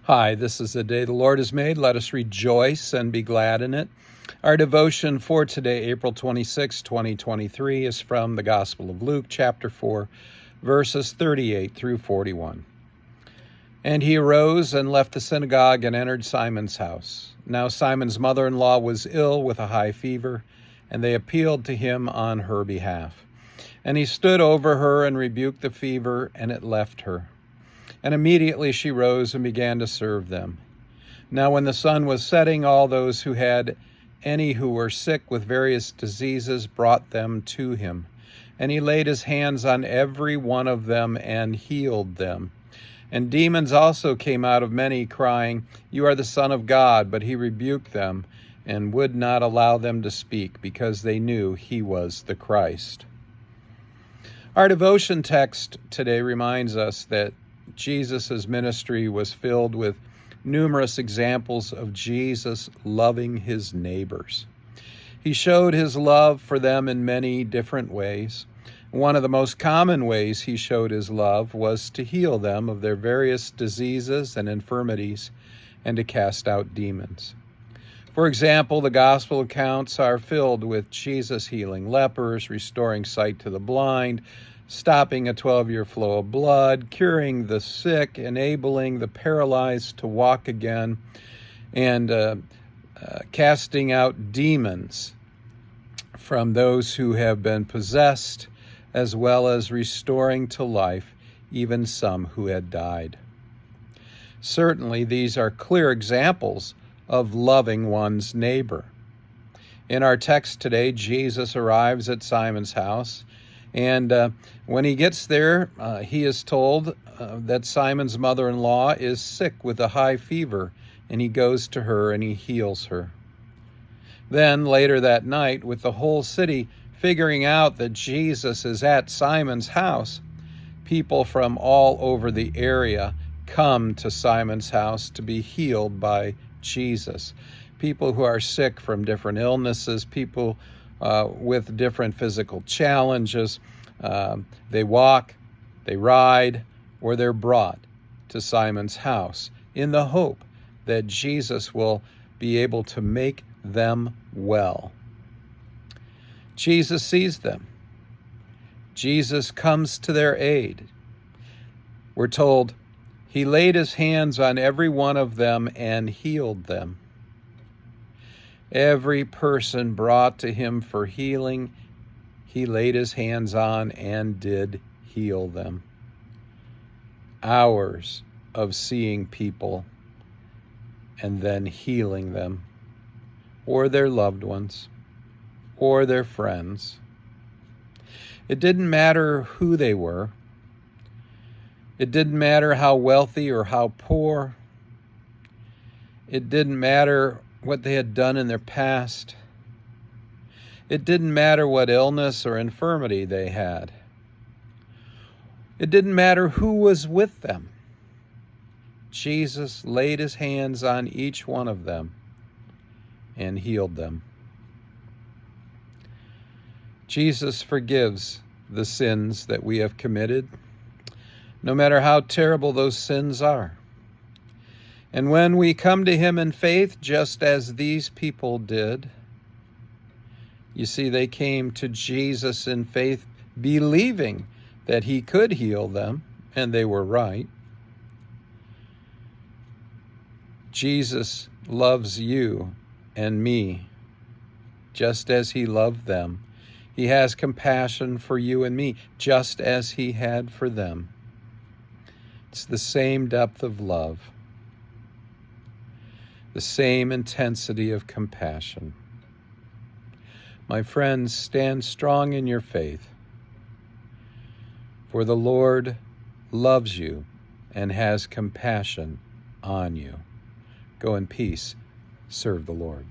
Hi, this is the day the Lord has made. Let us rejoice and be glad in it. Our devotion for today, April 26, 2023, is from the Gospel of Luke, chapter 4, verses 38 through 41. And he arose and left the synagogue and entered Simon's house. Now Simon's mother-in-law was ill with a high fever, and they appealed to him on her behalf. And he stood over her and rebuked the fever, and it left her. And immediately she rose and began to serve them. Now when the sun was setting, all those who had any who were sick with various diseases brought them to him. And he laid his hands on every one of them and healed them. And demons also came out of many, crying, "You are the Son of God." But he rebuked them and would not allow them to speak, because they knew he was the Christ. Our devotion text today reminds us that Jesus' ministry was filled with numerous examples of Jesus loving his neighbors. He showed his love for them in many different ways. One of the most common ways he showed his love was to heal them of their various diseases and infirmities and to cast out demons. For example, the gospel accounts are filled with Jesus healing lepers, restoring sight to the blind, stopping a 12-year flow of blood, curing the sick, enabling the paralyzed to walk again, and casting out demons from those who have been possessed, as well as restoring to life even some who had died. Certainly, these are clear examples of loving one's neighbor. In our text today, Jesus arrives at Simon's house, and when he gets there, he is told that Simon's mother-in-law is sick with a high fever, and he goes to her and he heals her. Then later that night, with the whole city figuring out that Jesus is at Simon's house, people from all over the area come to Simon's house to be healed by Jesus. People who are sick from different illnesses, people with different physical challenges. They walk, they ride, or they're brought to Simon's house in the hope that Jesus will be able to make them well. Jesus sees them. Jesus comes to their aid. We're told he laid his hands on every one of them and healed them. Every person brought to him for healing, he laid his hands on and did heal them. Hours of seeing people and then healing them, or their loved ones, or their friends. It didn't matter who they were. It didn't matter how wealthy or how poor. It didn't matter what they had done in their past. It didn't matter what illness or infirmity they had. It didn't matter who was with them. Jesus laid his hands on each one of them and healed them. Jesus forgives the sins that we have committed, no matter how terrible those sins are. And when we come to him in faith, just as these people did, you see, they came to Jesus in faith, believing that he could heal them, and they were right. Jesus loves you and me, just as he loved them. He has compassion for you and me, just as he had for them. It's the same depth of love, the same intensity of compassion. My friends, stand strong in your faith, for the Lord loves you and has compassion on you. Go in peace. Serve the Lord.